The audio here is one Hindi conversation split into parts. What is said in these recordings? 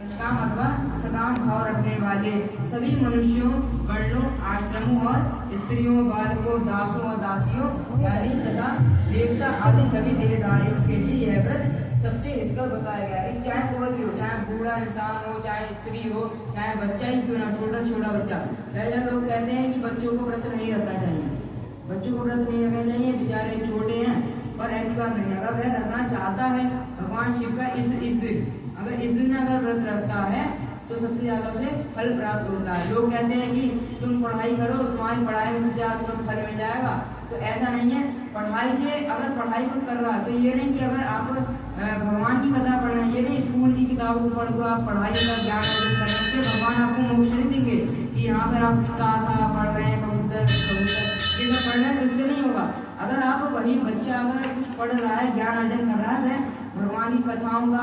निष्काम अथवा सकाम भाव रखने वाले सभी मनुष्यों, वर्णों, आश्रमों और स्त्रियों, बालकों, दासों और दासियों यानी तथा देवता आदि सभी देहधारियों के लिए यह व्रत सबसे हितकर बताया गया है। चाहे कोई भी हो, चाहे बूढ़ा इंसान हो, चाहे स्त्री हो, चाहे बच्चा ही क्यों ना, छोटा छोटा बच्चा। पहले लोग कहते हैं कि बच्चों को व्रत नहीं रखना चाहिए, बच्चों को व्रत नहीं रखना चाहिए, बेचारे छोटे हैं। पर ऐसी बात नहीं, अगर वह रखना चाहता है भगवान शिव का इस दिन, अगर इस दिन में अगर व्रत रखता है तो सबसे ज्यादा उसे फल प्राप्त होता है। लोग कहते हैं कि तुम पढ़ाई करो, तुम्हारी पढ़ाई में सबसे ज्यादा तुम्हें फल मिल जाएगा, तो ऐसा नहीं है। पढ़ाई से अगर पढ़ाई को कर रहा है तो ये नहीं कि अगर आप भगवान की कथा पढ़ रहे हैं, ये नहीं स्कूल की किताबों को पढ़ दो, आप पढ़ाई का ज्ञान अर्जित करें, उससे भगवान आपको मोक्ष नहीं देंगे कि यहाँ पर आप कथा पढ़ रहे हैं, कबूतर ये सब पढ़ रहे हैं, तो इससे नहीं होगा। अगर आप वही बच्चा अगर कुछ पढ़ रहा है, ज्ञान अर्जन कर रहा है भगवान की कथाओं का,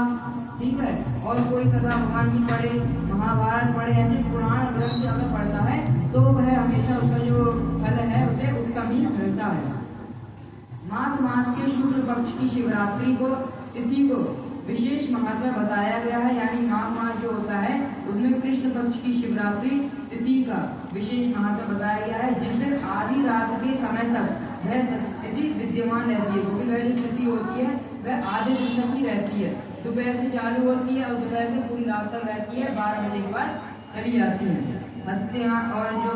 ठीक है, और कोई कथा भगवान की पढ़े, महाभारत पढ़े, ऐसे पुराण ग्रंथ अगर पढ़ता है तो वह हमेशा उसका जो फल है उसे उत्तम ही मिलता है। माघ मास के शुक्ल पक्ष की शिवरात्रि को तिथि को विशेष महत्व बताया गया है, यानी माघ मास जो होता है उसमें कृष्ण पक्ष की शिवरात्रि तिथि का विशेष महत्व बताया गया है, जिस दिन आधी रात के समय तक वह तिथि विद्यमान रहती है, क्योंकि वह जो तिथि होती है वह आधे दिन तक ही रहती है। दोपहर से चालू होती है और दोपहर से पूरी रात तक रहती है, 12 बजे के बाद चली जाती है। हत्या और जो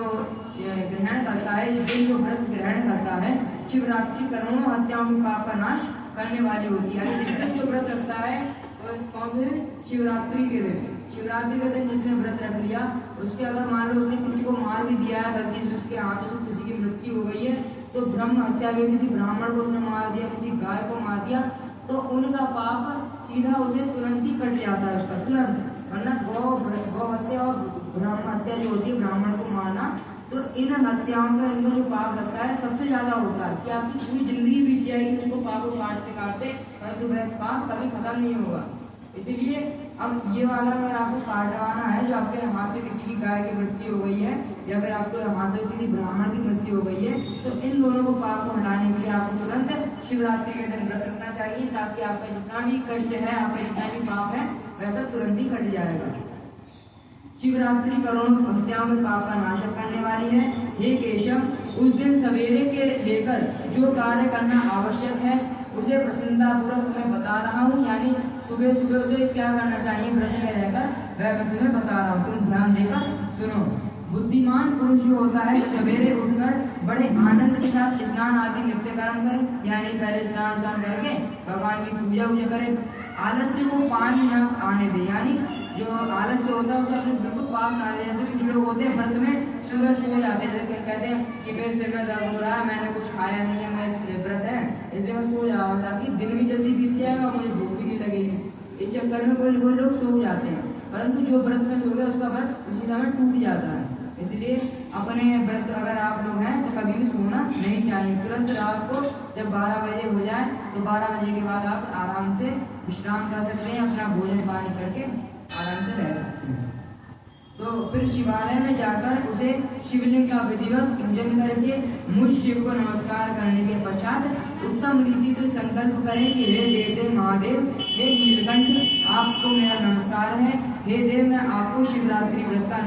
ग्रहण करता है, इस दिन जो व्रत ग्रहण करता है, शिवरात्रि करोड़ों हत्याओं के पाप का नाश करने वाली होती है। जिस दिन जो व्रत रखता है तो कौन से शिवरात्रि के दिन, शिवरात्रि के दिन जिसने व्रत रख लिया उसके अगर मान लो उसने किसी को मार भी दिया है, गलती से उसके हाथों से किसी की मृत्यु हो गई है, तो ब्रह्म हत्या भी, किसी ब्राह्मण को उसने मार दिया, किसी गाय को मार दिया, तो उनका पाप सीधा उसे तुरंत ही कट जाता है उसका, तुरंत। वरना गौ हत्या और ब्राह्मण हत्या जो होती है, ब्राह्मण को मारना, तो इन हत्याओं का इनका जो पाप लगता है सबसे ज्यादा होता है कि आपकी पूरी जिंदगी बीत जाएगी उसको पाप को काटते काटते, परंतु वह पाप कभी खत्म नहीं होगा। इसीलिए अब ये वाला अगर आपको काटवाना है, जो आपके हाथ से किसी की गाय की मृत्यु हो गई है या फिर आपके हाथ से किसी ब्राह्मण की मृत्यु हो गई है, तो इन दोनों को पाप को हटाने के लिए आपको तुरंत शिवरात्रि के दिन व्रत रखना चाहिए, ताकि आपका जितना भी कष्ट है, आपका जितना भी पाप है, वैसा तुरंत ही कट जाएगा। शिवरात्रि करोड़ों हत्याओं के पाप का नाश करने वाली है। हे केशव, उस दिन सवेरे के लेकर जो कार्य करना आवश्यक है उसे प्रसन्नतापूर्वक तुम्हें बता रहा हूँ, यानी सुबह सुबह उसे क्या करना चाहिए व्रत में रहकर वह मैं तुम्हें बता रहा हूँ, तुम ध्यान देकर सुनो। बुद्धिमान पुरुष जो होता है सवेरे उठकर बड़े आनंद के साथ स्नान आदि नित्य कर्म करे, यानी पहले स्नान करके भगवान की पूजा करे, आलस्य को पानी न आने दे, यानी जो आलस्य होता है उसे अपने बिल्कुल पास ना दे। जैसे कुछ लोग होते हैं व्रत में सुबह सो जाते हैं, जैसे कहते हैं कि मेरे सिर में दर्द हो रहा है, मैंने कुछ खाया नहीं है, मैं व्रत है इसलिए मैं सो जाऊँ ताकि दिन भी जल्दी बीत जाएगा, मुझे भूख भी नहीं लगेगी। इस चक्कर में कोई लोग सो जाते हैं, परंतु जो व्रत में सो गया उसका व्रत उसी समय टूट जाता है। इसलिए अपने व्रत अगर आप लोग हैं तो कभी भी सोना नहीं चाहिए। तुरंत रात को जब 12 बजे हो जाए तो 12 बजे के बाद आप आराम से विश्राम कर सकते हैं, अपना भोजन पानी करके आराम से रह सकते हैं। तो फिर शिवालय में जाकर उसे शिवलिंग का विधिवत पूजन करके मुझ शिव को नमस्कार करने के पश्चात उत्तम ऋषि से संकल्प करें कि हे देवदेव महादेव, हे नीलकंठ, आपको मेरा नमस्कार है। हे देव, मैं आपको शिवरात्रि व्रत का